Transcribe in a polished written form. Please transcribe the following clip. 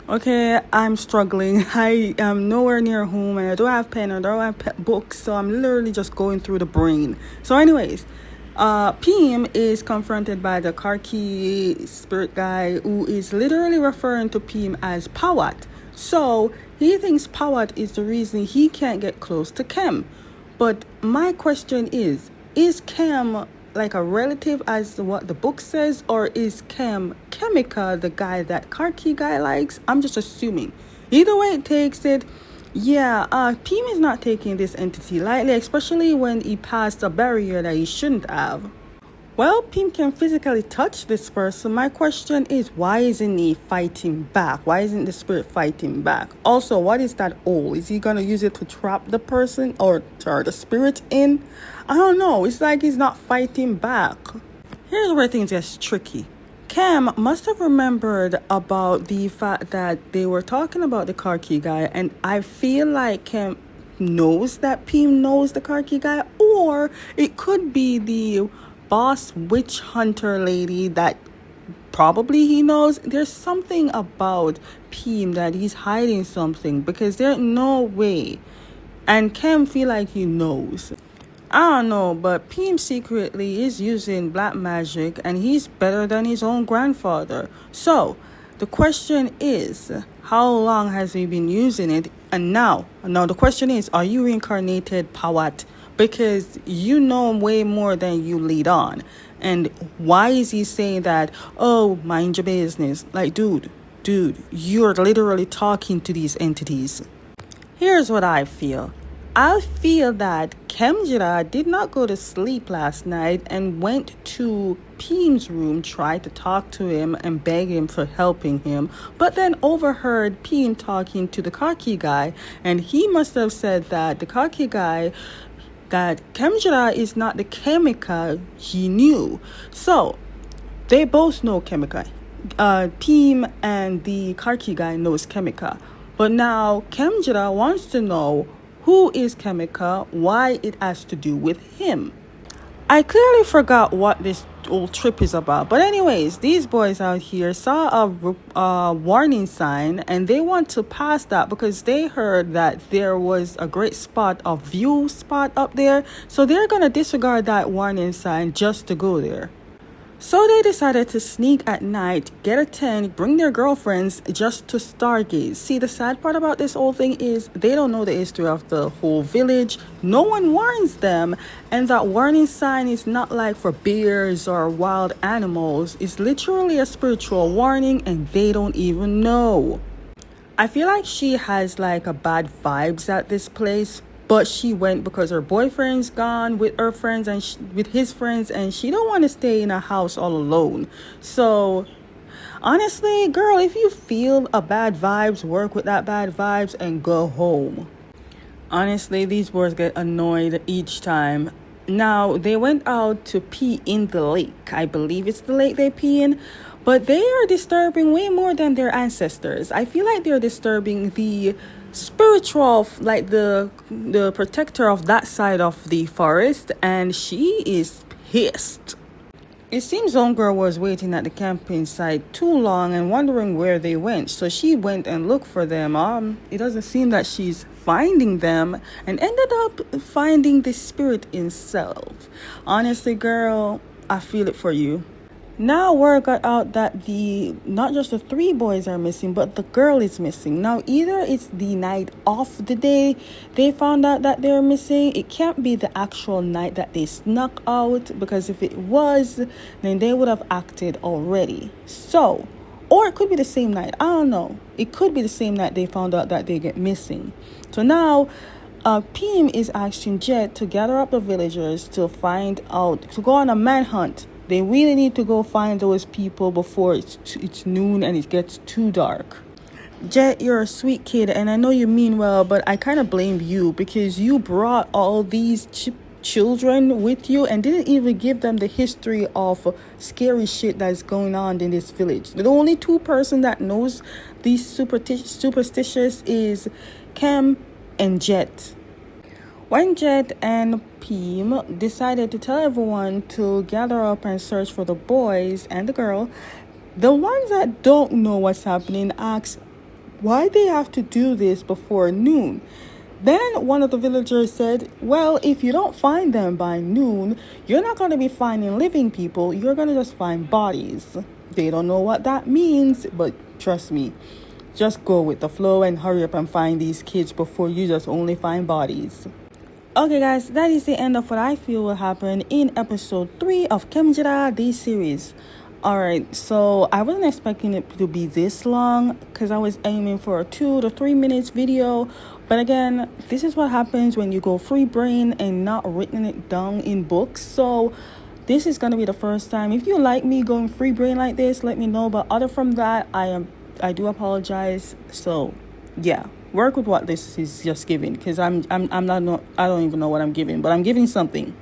Okay, I'm struggling. I am nowhere near home and I don't have pen, I don't have books, so I'm literally just going through the brain. So, anyways, Pim is confronted by the Karki spirit guy who is literally referring to Pim as Pawat. So, he thinks Pawat is the reason he can't get close to Kem. But my question is Kem like a relative as what the book says, or is Chemica the guy that Karki guy likes? I'm just assuming. Either way it takes it, yeah, Pim is not taking this entity lightly, especially when he passed a barrier that he shouldn't have. Well, Pim can physically touch this person. My question is, why isn't he fighting back? Why isn't the spirit fighting back? Also, what is that hole? Is he going to use it to trap the person or turn the spirit in? I don't know. It's like he's not fighting back. Here's where things get tricky. Cam must have remembered about the fact that they were talking about the Karki guy, and I feel like Cam knows that Pim knows the Karki guy, or it could be the boss witch hunter lady that probably he knows. There's something about Pim that he's hiding something, because there's no way, and Cam feel like he knows. I don't know, but Pim secretly is using black magic and he's better than his own grandfather. So, the question is, how long has he been using it? And now the question is, are you reincarnated Pawat? Because you know way more than you lead on. And why is he saying that, oh, mind your business? Like, dude, you're literally talking to these entities. Here's what I feel. I feel that Khemjira did not go to sleep last night and went to Pim's room, tried to talk to him and beg him for helping him, but then overheard Pim talking to the Kaki guy, and he must have said that the Kaki guy, that Khemjira is not the Chemica he knew. So, they both know Chemica. Pim and the Kaki guy knows Chemica. But now Khemjira wants to know who is Chemica, why it has to do with him. I clearly forgot what this whole trip is about. But anyways, these boys out here saw a warning sign and they want to pass that because they heard that there was a great view spot up there. So they're going to disregard that warning sign just to go there. So they decided to sneak at night, get a tent, bring their girlfriends just to stargaze. See, the sad part about this whole thing is they don't know the history of the whole village. No one warns them. And that warning sign is not like for bears or wild animals. It's literally a spiritual warning and they don't even know. I feel like she has like a bad vibes at this place. But she went because her boyfriend's gone with her friends and with his friends, and she don't want to stay in a house all alone. So, honestly, girl, if you feel a bad vibes, work with that bad vibes and go home. Honestly, these boys get annoyed each time. Now, they went out to pee in the lake. I believe it's the lake they pee in. But they are disturbing way more than their ancestors. I feel like they're disturbing the spiritual, like the protector of that side of the forest, and she is pissed. It seems Homegirl was waiting at the camping site too long and wondering where they went, so she went and looked for them. It doesn't seem that she's finding them and ended up finding the spirit itself. Honestly, girl, I feel it for you. Now word got out that not just the three boys are missing, but the girl is missing. Now either it's the night of the day they found out that they're missing. It can't be the actual night that they snuck out, because if it was, then they would have acted already. So, or it could be the same night. I don't know. It could be the same night they found out that they get missing. So now Pim is asking Jet to gather up the villagers to go on a manhunt. They really need to go find those people before it's noon and it gets too dark. Jet, you're a sweet kid and I know you mean well, but I kind of blame you because you brought all these children with you and didn't even give them the history of scary shit that's going on in this village. The only two person that knows these superstitious is Cam and Jet. When Jet and Pim decided to tell everyone to gather up and search for the boys and the girl, the ones that don't know what's happening ask, why they have to do this before noon. Then one of the villagers said, well, if you don't find them by noon, you're not going to be finding living people. You're going to just find bodies. They don't know what that means, but trust me, just go with the flow and hurry up and find these kids before you just only find bodies. Okay, guys, that is the end of what I feel will happen in episode 3 of Khemjira, the series. Alright, so I wasn't expecting it to be this long because I was aiming for a 2 to 3 minutes video. But again, this is what happens when you go free brain and not written it down in books. So this is going to be the first time. If you like me going free brain like this, let me know. But other from that, I do apologize. So yeah, work with what this is just giving, because I'm not I don't even know what I'm giving, but I'm giving something.